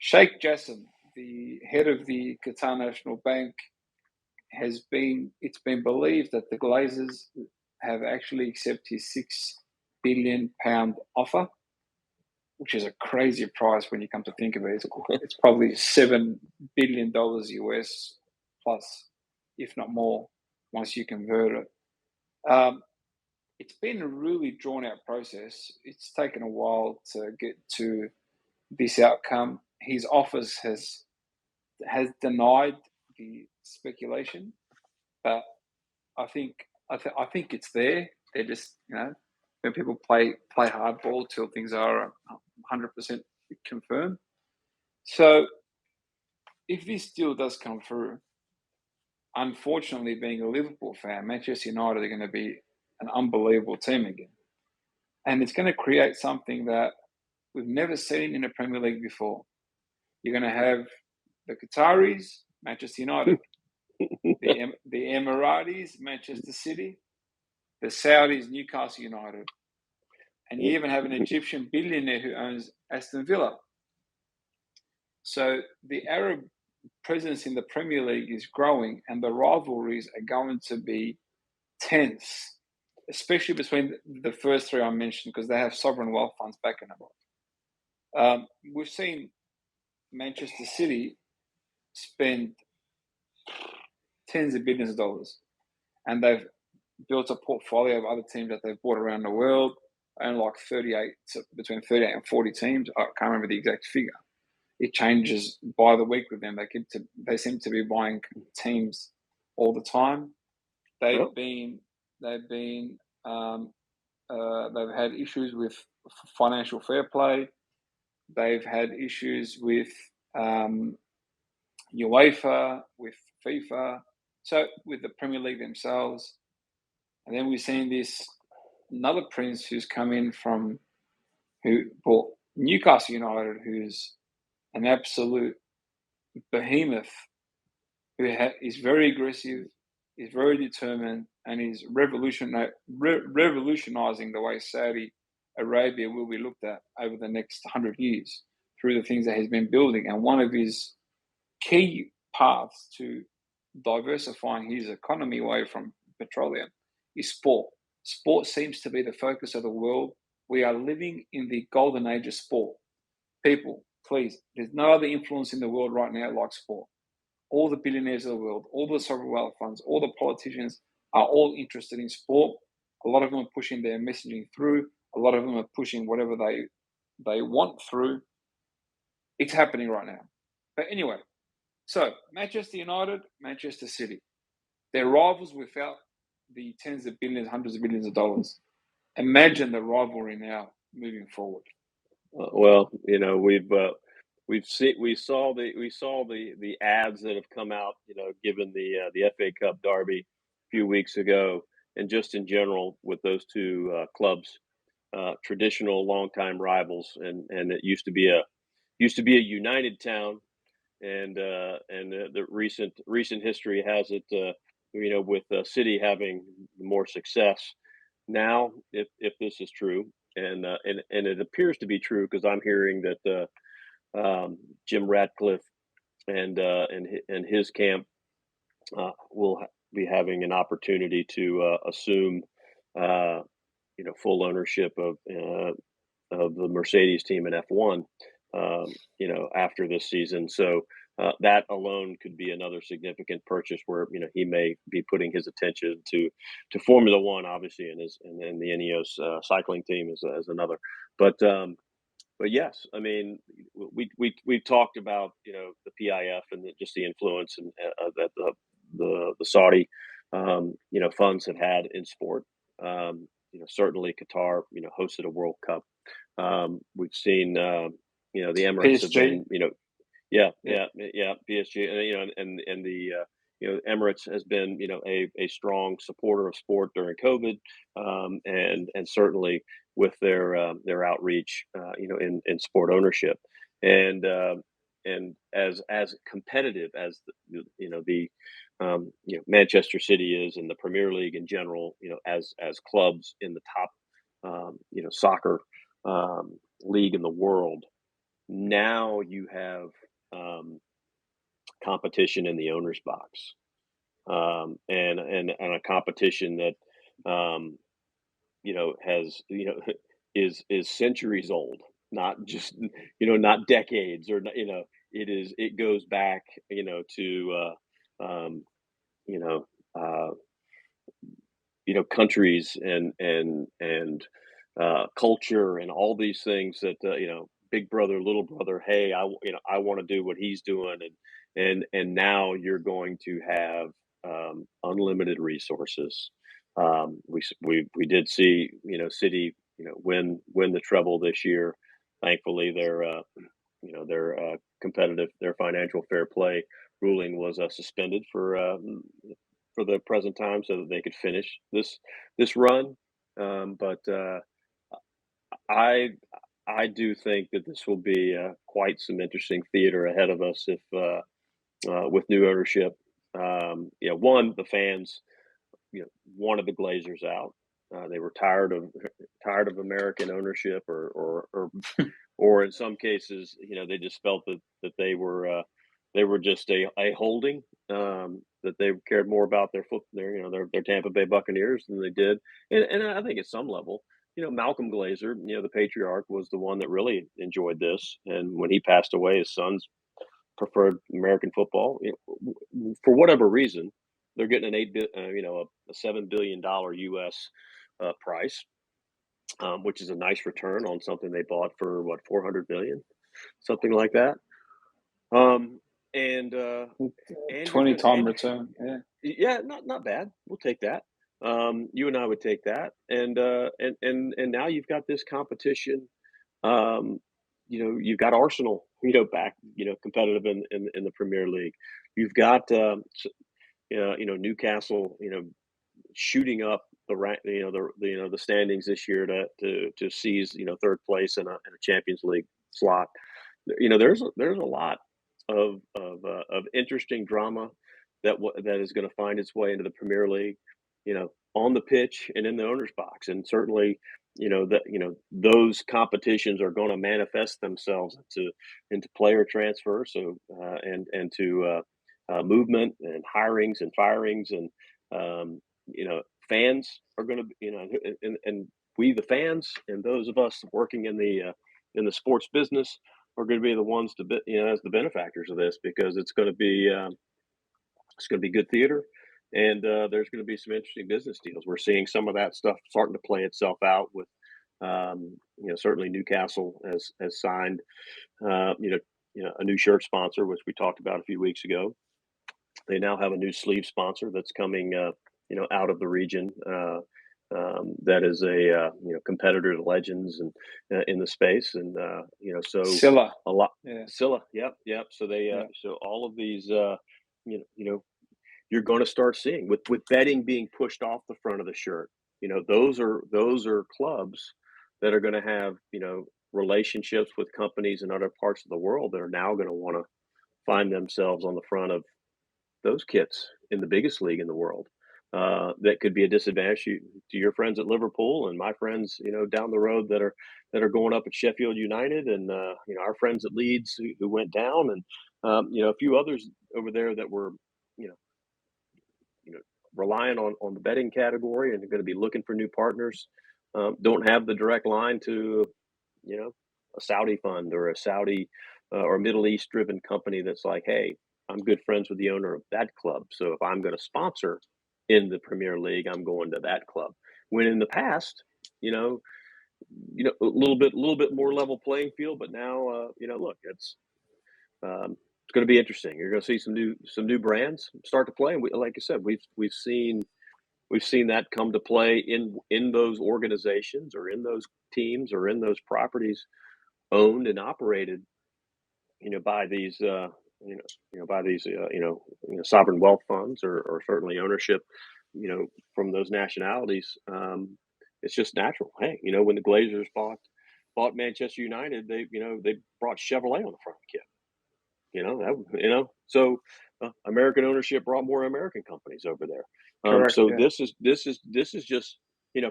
Sheik Jassim, the head of the Qatar National Bank, it's been believed that the Glazers have actually accepted his £6 billion offer, which is a crazy price when you come to think of it. It's probably $7 billion US plus, if not more, once you convert it. It's been a really drawn out process. It's taken a while to get to this outcome. His office has denied the speculation, but I think I think it's there. They're just when people play hardball till things are 100% confirmed. So if this deal does come through, unfortunately, being a Liverpool fan, Manchester United are going to be an unbelievable team again, and it's going to create something that we've never seen in the Premier League before. You're going to have the Qataris, Manchester United, the Emiratis, Manchester City, the Saudis, Newcastle United, and you even have an Egyptian billionaire who owns Aston Villa. So the Arab presence in the Premier League is growing, and the rivalries are going to be tense, especially between the first three I mentioned, because they have sovereign wealth funds backing them. We've seen Manchester City spend tens of billions of dollars, and they've built a portfolio of other teams that they've bought around the world, and like between 38 and 40 teams. I can't remember the exact figure. It changes by the week with them. They seem to be buying teams all the time. They've had issues with financial fair play. They've had issues with UEFA, with FIFA, so with the Premier League themselves. And then we've seen another prince who's come in who bought Newcastle United, who's an absolute behemoth, who is very aggressive, is very determined, and is revolutionizing the way Saudi Arabia will be looked at over the next 100 years through the things that he's been building. And one of his key paths to diversifying his economy away from petroleum is sport. Sport seems to be the focus of the world. We are living in the golden age of sport. People, please, there's no other influence in the world right now like sport. All the billionaires of the world, all the sovereign wealth funds, all the politicians are all interested in sport. A lot of them are pushing their messaging through. A lot of them are pushing whatever they want through. It's happening right now. But anyway, so Manchester United, Manchester City, they're rivals without the tens of billions, hundreds of billions of dollars. Imagine the rivalry now moving forward. Well, we saw the ads that have come out, given the FA Cup derby a few weeks ago, and just in general with those two clubs, traditional longtime rivals, and it used to be a united town, and the recent history has it, with City having more success now, if this is true. And it appears to be true, because I'm hearing that Jim Ratcliffe and his camp will be having an opportunity to assume full ownership of the Mercedes team in F1 after this season. So that alone could be another significant purchase where he may be putting his attention to Formula One, obviously, and the Ineos cycling team is another. But yes, I mean, we talked about the PIF and just the influence and that the Saudi funds have had in sport. Certainly Qatar hosted a World Cup. We've seen the Emirates have been PSG, and the Emirates has been a strong supporter of sport during COVID, and certainly with their outreach in sport ownership, and as competitive as the Manchester City is in the Premier League in general, as clubs in the top soccer league in the world. now you have competition in the owner's box, and a competition that has is centuries old, not just not decades or it goes back to you know uh, countries and culture and all these things that big brother little brother, hey, I want to do what he's doing, and now you're going to have unlimited resources. We did see City win the treble this year. Thankfully their competitive, their financial fair play ruling was suspended for the present time so that they could finish this run. But I I do think that this will be quite some interesting theater ahead of us if with new ownership. One, the fans wanted the Glazers out. They were tired of American ownership, or in some cases, they just felt that they were just a holding, that they cared more about their Tampa Bay Buccaneers than they did, and I think at some level, Malcolm Glazer, the patriarch, was the one that really enjoyed this, and when he passed away, his sons preferred American football. For whatever reason, they're getting a $7 billion U.S. Price, which is a nice return on something they bought for what 400 million, something like that. Um, and you're 20 gonna time return. Yeah. yeah, not bad. We'll take that. You and I would take that, and now you've got this competition. Um, you've got Arsenal, back, competitive in the Premier League. You've got Newcastle, shooting up the rank, the standings this year to seize third place in a Champions League slot. There's a lot of interesting drama that is going to find its way into the Premier League, on the pitch and in the owner's box, and certainly that those competitions are going to manifest themselves into player transfer, so and to movement and hirings and firings, and fans are going to and we the fans and those of us working in the sports business are going to be the ones to be, as the benefactors of this, because it's going to be good theater, and there's going to be some interesting business deals. We're seeing some of that stuff starting to play itself out with certainly Newcastle has signed a new shirt sponsor, which we talked about a few weeks ago. They now have a new sleeve sponsor that's coming out of the region. That is a competitor to Legends and in the space, and so Silla. a lot. Yeah. Scylla, yep. So they Yeah. so all of these you're going to start seeing with betting being pushed off the front of the shirt. Those are clubs that are going to have relationships with companies in other parts of the world that are now going to want to find themselves on the front of those kits in the biggest league in the world. That could be a disadvantage to your friends at Liverpool and my friends, down the road that are going up at Sheffield United, and our friends at Leeds who went down, and a few others over there that were, you know, relying on the betting category and are going to be looking for new partners. Don't have the direct line to a Saudi fund or a Saudi or Middle East driven company that's like, hey, I'm good friends with the owner of that club, so if I'm going to sponsor in the Premier League, I'm going to that club. When in the past, you know, a little bit more level playing field, but now, look, it's going to be interesting. You're going to see some new brands start to play, and like I said, we've seen that come to play in those organizations or in those teams or in those properties owned and operated, by these, sovereign wealth funds, or certainly ownership, from those nationalities. It's just natural. Hey, when the Glazers bought Manchester United, they brought Chevrolet on the front of the kit. So American ownership brought more American companies over there. Correct. So Yeah. this is just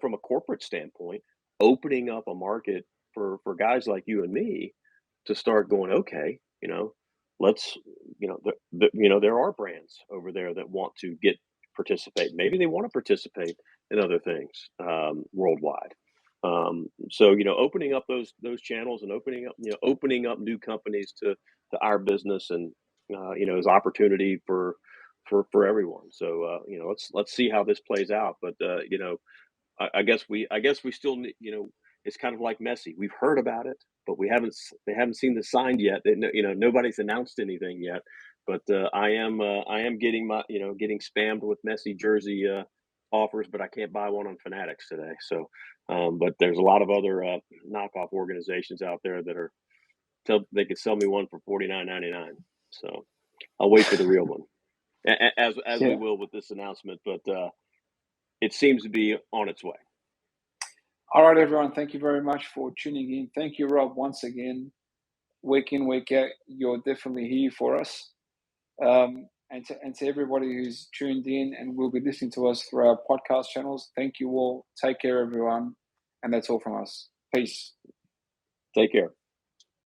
from a corporate standpoint, opening up a market for guys like you and me to start going, okay, let's, there are brands over there that want to participate. Maybe they want to participate in other things worldwide. So opening up those channels and opening up new companies to our business, and is opportunity for everyone. So let's see how this plays out. But I guess we still need, it's kind of like Messi. We've heard about it, but they haven't seen the sign yet. Nobody's announced anything yet. But I am getting getting spammed with Messi jersey offers, but I can't buy one on Fanatics today. So, but there's a lot of other knockoff organizations out there that they could sell me one for $49.99. So I'll wait for the real one, as we will with this announcement. But it seems to be on its way. All right, everyone. Thank you very much for tuning in. Thank you, Rob, once again. Week in, week out, you're definitely here for us. And to everybody who's tuned in and will be listening to us through our podcast channels, thank you all. Take care, everyone. And that's all from us. Peace. Take care.